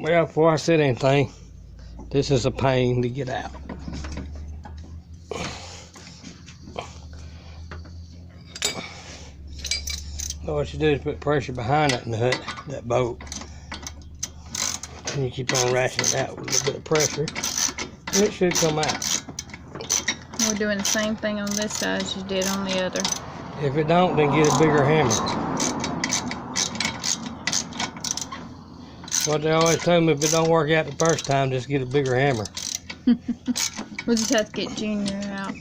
Well, before I said anything, this is a pain to get out. So what you do is put pressure behind that nut, that bolt, and you keep on ratcheting it out with a little bit of pressure, and it should come out. We're doing the same thing on this side as you did on the other. If it don't, then get a bigger hammer. What they always tell me, if it don't work out the first time, just get a bigger hammer. We'll just have to get Junior out.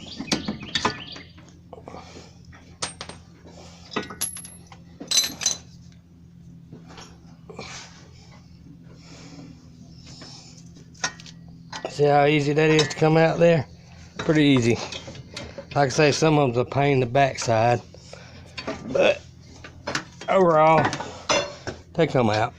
See how easy that is to come out there? Pretty easy. Like I say, some of them's a pain in the backside, but overall, they come out.